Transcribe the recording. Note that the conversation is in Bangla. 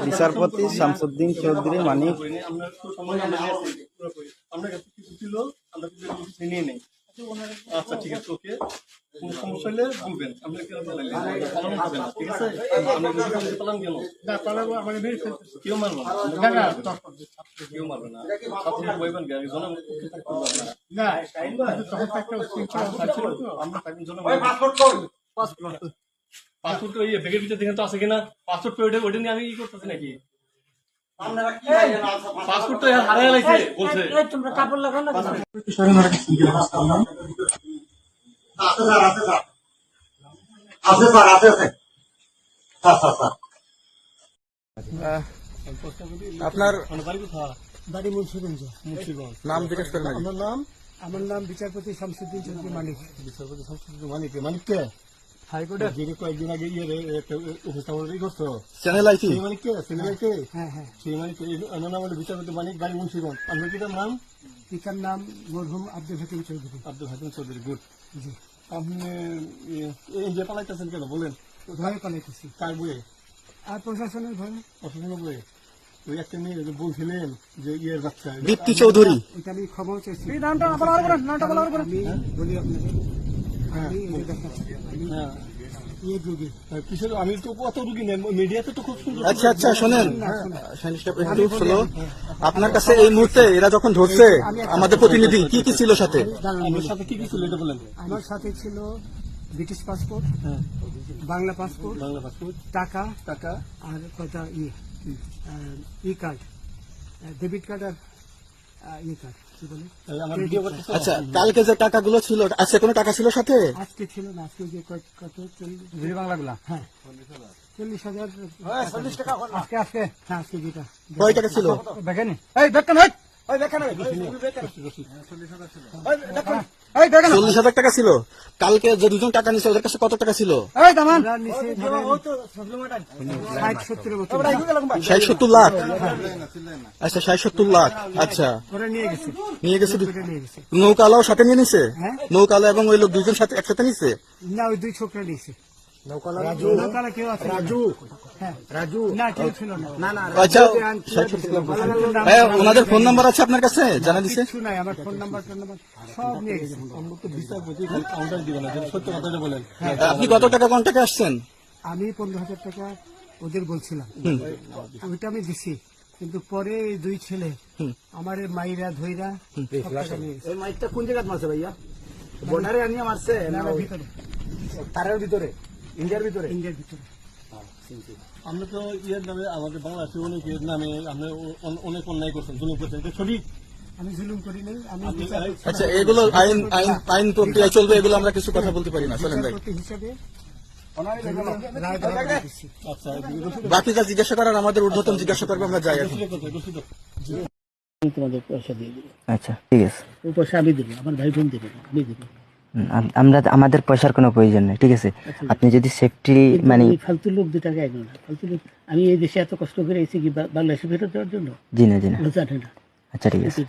বিচারপতি শামসুদ্দিন চৌধুরী মানিক আচ্ছা ঠিক আছে, ওকে। কোন সমস্যা হলে বলবেন, আমরা পালন করবেন, ঠিক আছে? পালন কেন কেউ মারবো না, কেউ মারবে না, ছাত্রী বইবেন পাসপোর্ট ব্যাগের ভিতরে দেখেন তো আছে কিনা, পাসপোর্ট ওইটা নিয়ে আমি ই করতেছি নাকি? পাসপোর্ট তো হারাই লাগছে বলছে। তোমরা কাপড় লাগাও না আপনার বাড়ি মুন্সিগঞ্জ। নাম জিজ্ঞেস করেন। আমার নাম বিচারপতি শামসুদ্দিন চৌধুরী মানিক। বিচারপতি শামসুদ্দিন মানিক, মানিককে হাইকোর্টে যিনি কয়েকদিন আগে উপস্থাপন করছো চ্যানেল আইছি সেই মানিককে, চ্যানেল আইতে হ্যাঁ হ্যাঁ, সেই মানিককে নাম হলো বিচারপতি মানিক, বাড়ি মুন্সিগঞ্জ। আপনার কি নাম? পিতার নাম মরহুম আব্দুল হাকিম চৌধুরী। আব্দুল হাকিম চৌধুরী, গুড। জি। আপনি এই যে পালাইতেছেন কেন বলেন? ভয়ে পালাইতেছি। কার বইয়ে? আর প্রশাসনের ভয়ে। প্রশাসনের বইয়ে ওই একটা মেয়ে বলছিলেন যে ইয়ের বাচ্চা দীপ্তি চৌধুরী, এটা আমি ক্ষমা চাইছি। আমি বলি আপনাকে, হ্যাঁ কিসের, আমি তো কত রুগী নেন মিডিয়াতে তো খুব সুন্দর। আচ্ছা আচ্ছা শোনেন, একটু শোনো। আপনার কাছে এই মুহূর্তে এরা যখন ধরছে আমাদের প্রতিনিধি, কি কি ছিল সাথে? আমার সাথে কি কি ছিল এটা বলেন। আমার সাথে ছিল ব্রিটিশ পাসপোর্ট, বাংলা পাসপোর্ট, টাকা টাকা আর কয়টা ই কার্ড, ডেবিট কার্ড আর ই কার্ড, কি বলে। আচ্ছা, কালকে যে টাকাগুলো ছিল, আজকে কোনো টাকা ছিল সাথে? আজকে ছিল না, আজকে যে কত বাংলাগুলা, হ্যাঁ 40,000 আজকে আজকে হ্যাঁ আজকে যেটা কয় টাকা ছিল? দেখেনি এই দেখেন, ওই দেখেন 40,000 টাকা ছিল। কালকে যে দুজন টাকা নিছে ওদের কাছে কত টাকা ছিল? 60-70 লাখ। আচ্ছা 60-70 লাখ। আচ্ছা নিয়ে গেছে। নৌকালাও সাথে নিয়ে নিছে? নৌকালা এবং ওই লোক দুজন সাথে একসাথে নিছে না? ওই দুই ছোকরা নিছে। আচ্ছা, ওনাদের ফোন নাম্বার আছে আপনার কাছে? জানা দিছে? আমার ফোন নাম্বার সব নিয়ে গেছে। সত্য কথাটা বলেন। আপনি কত টাকা কন্টাক্টে আসছেন? আমি 15,000 টাকা ওদের বলছিলাম, ওইটা আমি দিছি। কিন্তু পরে এই দুই ছেলে আমার মাইরা ধইরা মাইকটা কোন জায়গায় মারছে ভাইয়া? বর্ডারে আনিয়ে মারছে না ভিতরে, তারের ভিতরে, ইন্ডিয়ার ভিতরে? ইন্ডিয়ার ভিতরে। আমরা তো ইয়ের নামে, আমাদের বাংলাদেশে অনেক ইয়ের নামে আপনি অনেক অন্যায় করছেন, জুলুম করছেন, এটা সঠিক? আমি জুলুম করি নাই। আমি আচ্ছা, এগুলো আইন প্রক্রিয়া চলবে, এগুলো আমরা কিছু কথা বলতে পারি না। চলেন ভাই, হিসাবে বাকি যা জিজ্ঞাসা করার আমাদের ঊর্ধ্বতন জিজ্ঞাসা করবে, আমরা যাই এখন। তোমাদের পয়সা দিয়ে দেবো। আচ্ছা ঠিক আছে, ওই পয়সা আমি দেবো, আমার ভাই বোন দেবে না, আমি দেবো। আমাদের পয়সার কোনো প্রয়োজন নেই, ঠিক আছে? আপনি যদি সেফটি মানে ফালতু লোক 2 টাকা এগো না, ফালতু লোক। আমি এই দেশে এত কষ্ট করে এসেছি কি বাংলাদেশে ফেরত দেওয়ার জন্য? জি না, জানে না। আচ্ছা ঠিক আছে।